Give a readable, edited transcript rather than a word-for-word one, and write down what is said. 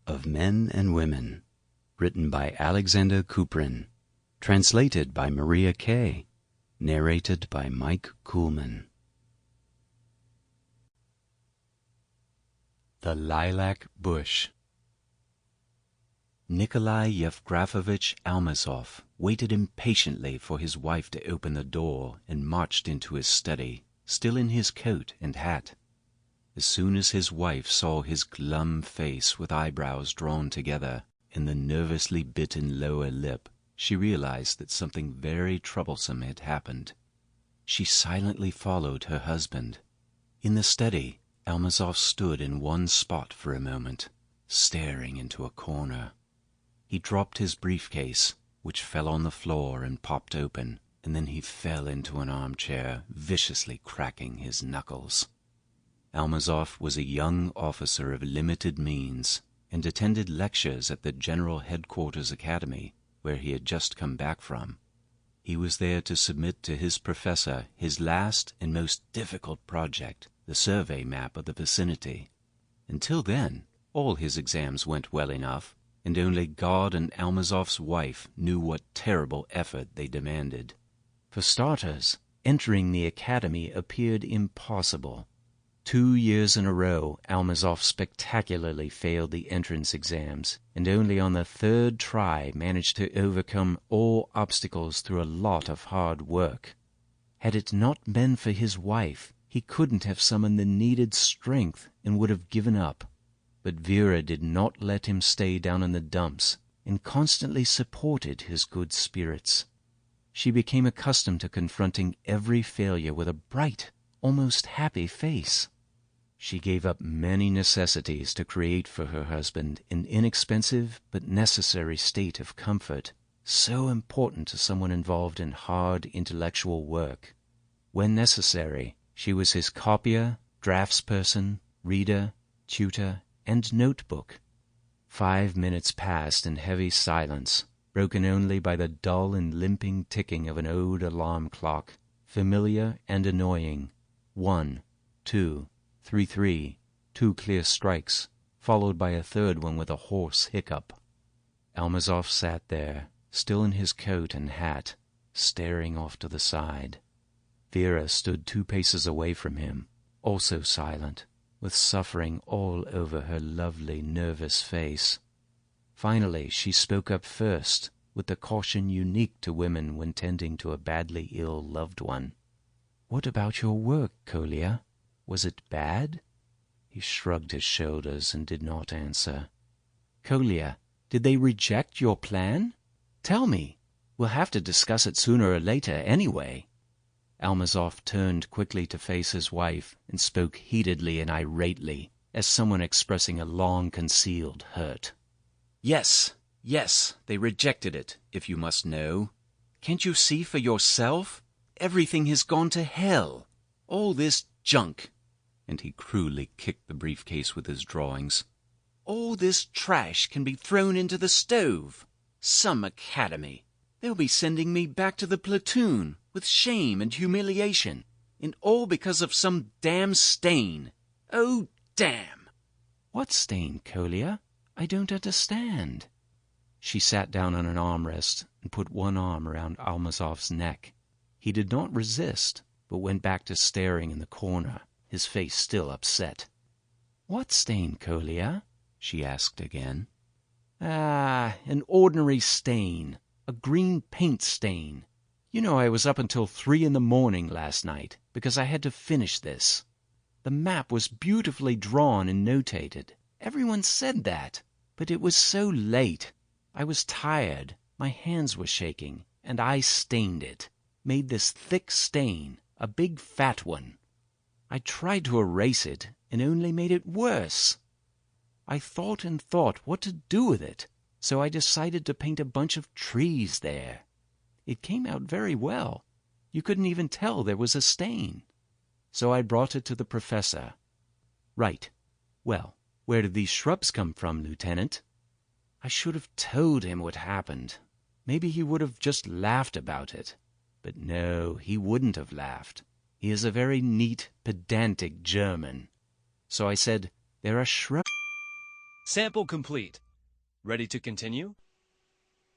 of Men and Women, written by Alexander Kuprin, translated by Maria Kay, narrated by Mike Kuhlman. The Lilac Bush. Nikolai Yevgrafovich Almazov waited impatiently for his wife to open the door and marched into his study, still in his coat and hat. As soon as his wife saw his glum face with eyebrows drawn together and the nervously bitten lower lip, she realized that something very troublesome had happened. She silently followed her husband. In the study, Almazov stood in one spot for a moment, staring into a corner. He dropped his briefcase, which fell on the floor and popped open, and then he fell into an armchair, viciously cracking his knuckles. Almazov was a young officer of limited means and attended lectures at the General Headquarters Academy, where he had just come back from. He was there to submit to his professor his last and most difficult project, the survey map of the vicinity. Until then, all his exams went well enough, and only God and Almazov's wife knew what terrible effort they demanded. For starters, entering the academy appeared impossible. 2 years in a row, Almazov spectacularly failed the entrance exams, and only on the third try managed to overcome all obstacles through a lot of hard work. Had it not been for his wife, he couldn't have summoned the needed strength and would have given up. But Vera did not let him stay down in the dumps and constantly supported his good spirits. She became accustomed to confronting every failure with a bright, almost happy face. She gave up many necessities to create for her husband an inexpensive but necessary state of comfort, so important to someone involved in hard intellectual work. When necessary, she was his copier, draftsperson, reader, tutor, and notebook. 5 minutes passed in heavy silence, broken only by the dull and limping ticking of an old alarm clock, familiar and annoying. 1, 2, 3, 3, 2 clear strikes, followed by a third one with a hoarse hiccup. Almazov sat there, still in his coat and hat, staring off to the side. Vera stood 2 paces away from him, also silent, with suffering all over her lovely, nervous face. Finally, she spoke up first, with the caution unique to women when tending to a badly ill loved one. "What about your work, Kolya? Was it bad?" He shrugged his shoulders and did not answer. "Kolya, did they reject your plan? Tell me. We'll have to discuss it sooner or later anyway." Almazov turned quickly to face his wife and spoke heatedly and irately, as someone expressing a long-concealed hurt. "Yes, they rejected it, if you must know. Can't you see for yourself? Everything has gone to hell. All this junk," and he cruelly kicked the briefcase with his drawings. "All this trash can be thrown into the stove. Some academy. They'll be sending me back to the platoon with shame and humiliation, and all because of some damn stain. Oh, damn!" "What stain, Kolya? I don't understand." She sat down on an armrest and put one arm around Almazov's neck. He did not resist, but went back to staring in the corner, his face still upset. "What stain, Kolya?" she asked again. An ordinary stain. A green paint stain. You know, I was up until 3 in the morning last night, because I had to finish this. The map was beautifully drawn and notated. Everyone said that. But it was so late. I was tired. My hands were shaking, and I stained it. Made this thick stain, a big fat one. I tried to erase it, and only made it worse. I thought and thought what to do with it, so I decided to paint a bunch of trees there. It came out very well. You couldn't even tell there was a stain. So I brought it to the professor. "Right. Well, where did these shrubs come from, Lieutenant?" I should have told him what happened. Maybe he would have just laughed about it. But no, he wouldn't have laughed. He is a very neat, pedantic German. So I said, "There are shrubs." Sample complete. Ready to continue?